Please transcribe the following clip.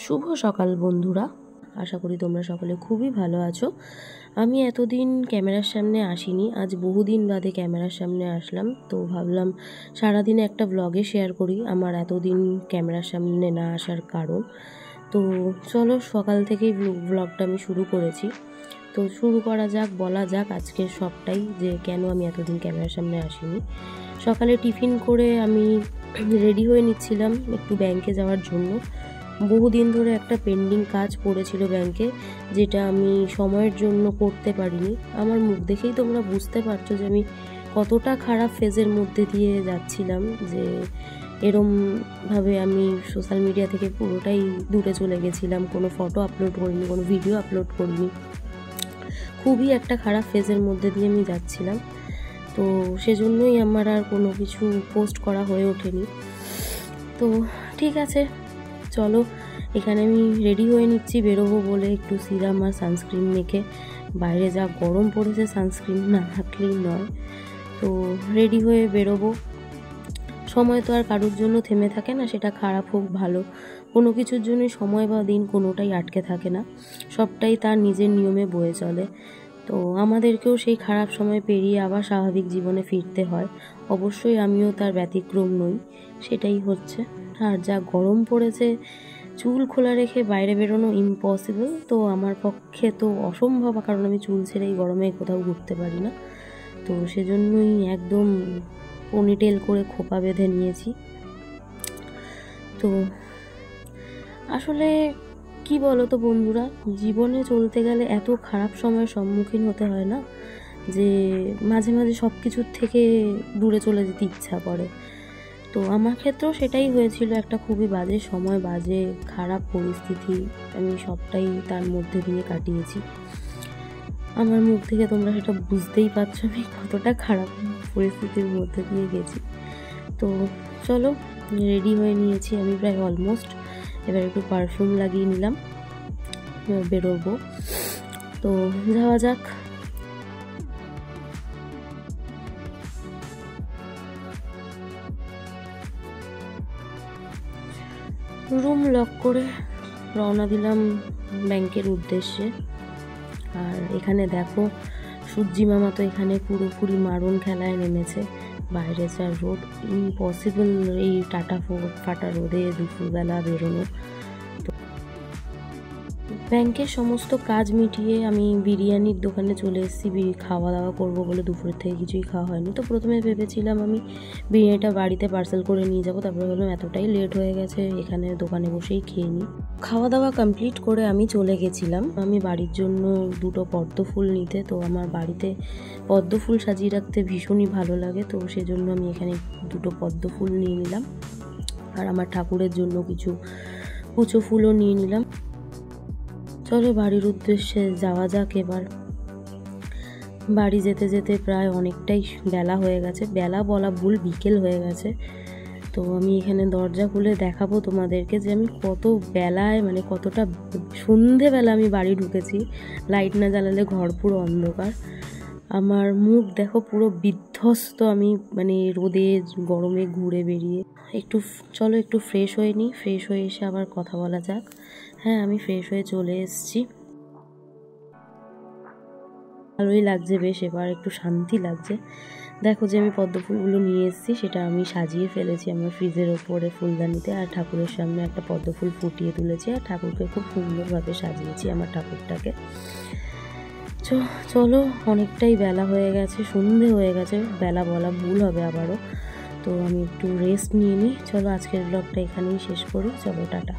শুভ সকাল বন্ধুরা, আশা করি তোমরা সকলে খুবই ভালো আছো। আমি এতদিন ক্যামেরার সামনে আসিনি, আজ বহুদিন বাদে ক্যামেরার সামনে আসলাম। তো ভাবলাম সারাদিনে একটা ব্লগে শেয়ার করি আমার এতদিন ক্যামেরার সামনে না আসার কারণ। তো চলো সকাল থেকেই ব্লগটা আমি শুরু করেছি। তো শুরু করা যাক, বলা যাক আজকের সবটাই, যে কেন আমি এতদিন ক্যামেরার সামনে আসিনি। সকালে টিফিন করে আমি রেডি হয়ে নিচ্ছিলাম একটু ব্যাংকে যাওয়ার জন্য। বহুদিন ধরে একটা পেন্ডিং কাজ পড়েছিল ব্যাংকে, যেটা আমি সময়ের জন্য করতে পারিনি। আমার মুখ দেখেই তোমরা বুঝতে পারছো যে আমি কতটা খারাপ ফেজের মধ্যে দিয়ে যাচ্ছিলাম, যে এরমভাবে আমি সোশ্যাল মিডিয়া থেকে পুরোটাই দূরে চলে গেছিলাম। কোনো ফটো আপলোড করিনি, কোনো ভিডিও আপলোড করিনি, খুবই একটা খারাপ ফেজের মধ্যে দিয়ে আমি যাচ্ছিলাম। তো সেজন্যই আমার আর কোনো কিছু পোস্ট করা হয়ে ওঠেনি। তো ঠিক আছে, চলো এখানে আমি রেডি হয়ে নিচ্ছি বেরোবো বলে, একটু সিরাম আর সানস্ক্রিন মেখে। বাইরে যা গরম পড়েছে, সানস্ক্রিন না থাকলেই নয়। তো রেডি হয়ে বেরোবো। সময় তো আর কারোর জন্য থেমে থাকে না, সেটা খারাপ হোক ভালো, কোনো কিছুর জন্যই সময় বা দিন কোনোটাই আটকে থাকে না, সবটাই তার নিজের নিয়মে বয়ে চলে। তো আমাদেরকেও সেই খারাপ সময় পেরিয়ে আবার স্বাভাবিক জীবনে ফিরতে হয়। অবশ্যই আমিও তার ব্যতিক্রম নই, সেটাই হচ্ছে। আর যা গরম পড়েছে, চুল খোলা রেখে বাইরে বেরোনো ইম্পসিবল। তো আমার পক্ষে তো অসম্ভব, কারণ আমি চুল ছেড়ে এই গরমে কোথাও ঘুরতে পারি না। তো সেজন্যই একদম পনিটেল করে খোপা বেঁধে নিয়েছি। তো আসলে কি বলো তো বন্ধুরা, জীবনে চলতে গেলে এত খারাপ সময়ের সম্মুখীন হতে হয় না, যে মাঝে মাঝে সব কিছুর থেকে দূরে চলে যেতে ইচ্ছা করে। তো আমার ক্ষেত্রেও সেটাই হয়েছিল, একটা খুবই বাজে সময়, বাজে খারাপ পরিস্থিতি, আমি সবটাই তার মধ্যে দিয়ে কাটিয়েছি। আমার মুখ থেকে তোমরা সেটা বুঝতেই পারছো আমি কতটা খারাপ পরিস্থিতির মধ্যে দিয়ে গেছি। তো চলো রেডি হয়ে নিয়েছি আমি প্রায় অলমোস্ট। এবার একটু পারফিউম লাগিয়ে নিলাম, বেরোবো। তো যাওয়া যাক। রুম লক করে রওনা দিলাম ব্যাংকের উদ্দেশ্যে। আর এখানে দেখো সূর্যি মামা তো এখানে পুরোপুরি মারণ খেলায় নেমেছে। বাইরে যা রোদ, ইম্পসিবল এই ফাটা রোদে দুপুরবেলা বেরোনো। ব্যাংকের সমস্ত কাজ মিটিয়ে আমি বিরিয়ানির দোকানে চলে এসেছি খাওয়া দাওয়া করবো বলে। দুপুরের থেকে কিছুই খাওয়া হয়নি। তো প্রথমে ভেবেছিলাম আমি বিরিয়ানিটা বাড়িতে পার্সেল করে নিয়ে যাবো, তারপরে বললাম এতটাই লেট হয়ে গেছে, এখানে দোকানে বসেই খেয়ে নিই। খাওয়া দাওয়া কমপ্লিট করে আমি চলে গেছিলাম আমি বাড়ির জন্য দুটো পদ্ম ফুল নিতে। তো আমার বাড়িতে পদ্ম ফুল সাজিয়ে রাখতে ভীষণই ভালো লাগে, তো সেজন্য আমি এখানে দুটো পদ্ম ফুল নিয়ে নিলাম। আর আমার ঠাকুরের জন্য কিছু কুচো ফুলও নিয়ে নিলাম। চলো বাড়ির উদ্দেশ্যে যাওয়া যাক। এবার বাড়ি যেতে যেতে প্রায় অনেকটাই বেলা হয়ে গেছে, বেলা বলা ভুল, বিকেল হয়ে গেছে। তো আমি এখানে দরজা খুলে দেখাবো তোমাদেরকে যে আমি কত বেলায়, মানে কতটা সন্ধেবেলা আমি বাড়ি ঢুকেছি। লাইট না জ্বালালে ঘর পুরো অন্ধকার। আমার মুখ দেখো পুরো বিধ্বস্ত, আমি মানে রোদে গরমে ঘুরে বেরিয়ে। চলো একটু ফ্রেশ হয়ে নিই, ফ্রেশ হয়ে এসে আবার কথা বলা যাক। হ্যাঁ, আমি ফ্রেশ হয়ে চলে এসেছি, ভালোই লাগছে বেশ, এবার একটু শান্তি লাগছে। দেখো যে আমি পদ্ম ফুলগুলো নিয়ে এসেছি, সেটা আমি সাজিয়ে ফেলেছি আমার ফ্রিজের ওপরে ফুলদানিতে। আর ঠাকুরের সামনে একটা পদ্ম ফুল ফুটিয়ে তুলেছি, আর ঠাকুরকে খুব সুন্দরভাবে সাজিয়েছি আমার ঠাকুরটাকে। চলো অনেকটাই বেলা হয়ে গেছে, সন্ধে হয়ে গেছে, বেলা বলা ভুল হবে আবারও। তো আমি একটু রেস্ট নিয়ে নিই। চলো আজকের ব্লগটা এখানেই শেষ করি, চলো টাটা।